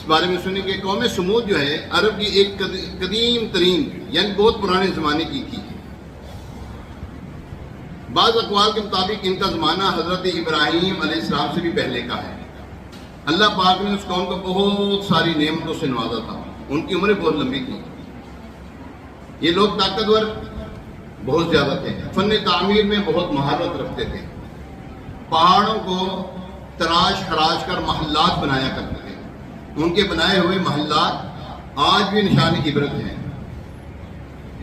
بارے میں سنیں کہ قوم سمود جو ہے عرب کی ایک قدیم ترین یعنی بہت پرانے زمانے کی تھی. بعض اقوال کے مطابق ان کا زمانہ حضرت ابراہیم علیہ السلام سے بھی پہلے کا ہے. اللہ پاک نے اس قوم کو بہت ساری نعمتوں سے نوازا تھا. ان کی عمریں بہت لمبی تھیں. یہ لوگ طاقتور بہت زیادہ تھے. فن تعمیر میں بہت مہارت رکھتے تھے. پہاڑوں کو تراش خراش کر محلات بنایا کرتے تھے. ان کے بنائے ہوئے محلات آج بھی نشان عبرت ہیں.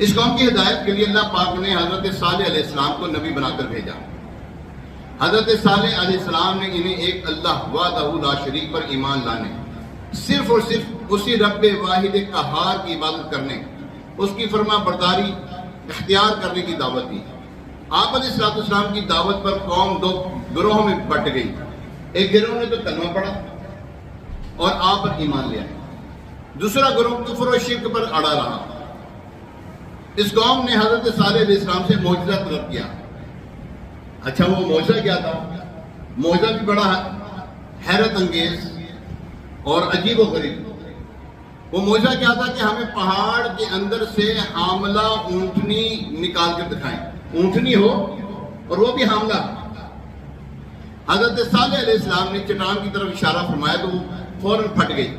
اس قوم کی ہدایت کے لیے اللہ پاک نے حضرت صالح علیہ السلام کو نبی بنا کر بھیجا. حضرت صالح علیہ السلام نے انہیں ایک اللہ وحدہ لا شریک پر ایمان لانے، صرف اور صرف اسی رب واحد قہار کی عبادت کرنے، اس کی فرما برداری اختیار کرنے کی دعوت دی. آپ علیہ السلام کی دعوت پر قوم دو گروہوں میں بٹ گئی. ایک گروہ نے تو کلمہ پڑھا اور آپ پر ایمان لیا. دوسرا گروہ کفر و شرک پر اڑا رہا. اس قوم نے حضرت صالح علیہ السلام سے معجزہ طلب کیا. اچھا وہ معجزہ کیا تھا؟ معجزہ بھی بڑا حیرت انگیز اور عجیب و غریب. وہ معجزہ کیا تھا کہ ہمیں پہاڑ کے اندر سے حاملہ اونٹنی نکال کر دکھائیں. اونٹنی ہو اور وہ بھی حاملہ. حضرت صالح علیہ السلام نے چٹان کی طرف اشارہ فرمایا تو وہ فوراً پھٹ گئی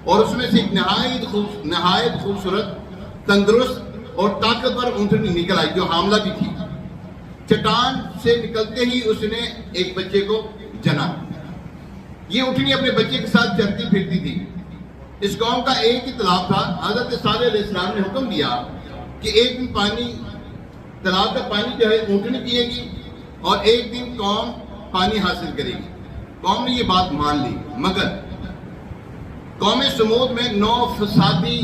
اور اس میں سے ایک نہایت خوبصورت تندرست اور طاقتور اونٹنی نکل آئی جو حاملہ بھی تھی. چٹان سے نکلتے ہی اس نے ایک بچے کو جنا. یہ اونٹنی اپنے بچے کے ساتھ چلتی پھرتی تھی. اس قوم کا ایک ہی طلب تھا. حضرت صالح علیہ السلام نے حکم دیا کہ ایک دن تالاب کا پانی جو ہے اونٹنی پیے گی اور ایک دن قوم پانی حاصل کرے گی. قوم نے یہ بات مان لی. مگر قوم سمود میں 9 فسادی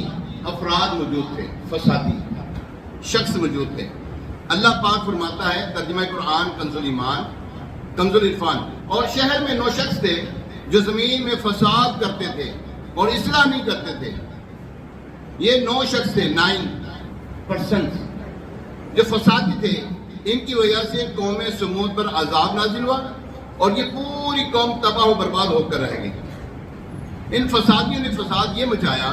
افراد موجود تھے. فسادی شخص موجود تھے. اللہ پاک فرماتا ہے ترجمہ قرآن کنز العرفان، اور شہر میں 9 شخص تھے جو زمین میں فساد کرتے تھے اور اصلاح نہیں کرتے تھے. یہ 9 شخص تھے، 9% جو فسادی تھے. ان کی وجہ سے قوم سمود پر عذاب نازل ہوا اور یہ پوری قوم تباہ و برباد ہو کر رہ گئی. ان فسادیوں نے فساد یہ مچایا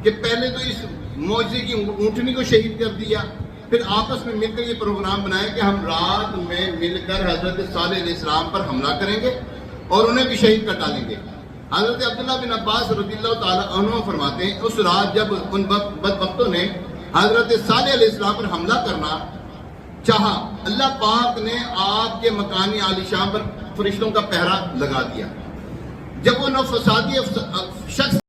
کہ پہلے تو اس معجزے کی اونٹنی کو شہید کر دیا، پھر آپس میں مل کر یہ پروگرام بنایا کہ ہم رات میں مل کر حضرت صالح علیہ السلام پر حملہ کریں گے اور انہیں بھی شہید کر ڈالیں گے. حضرت عبداللہ بن عباس رضی اللہ تعالیٰ عنہ فرماتے ہیں اس رات جب ان بدبختوں نے حضرت صالح علیہ السلام پر حملہ کرنا چاہا، اللہ پاک نے آپ کے مکانی عالی شام پر فرشتوں کا پہرا لگا دیا. جب وہ 9 فسادی شخص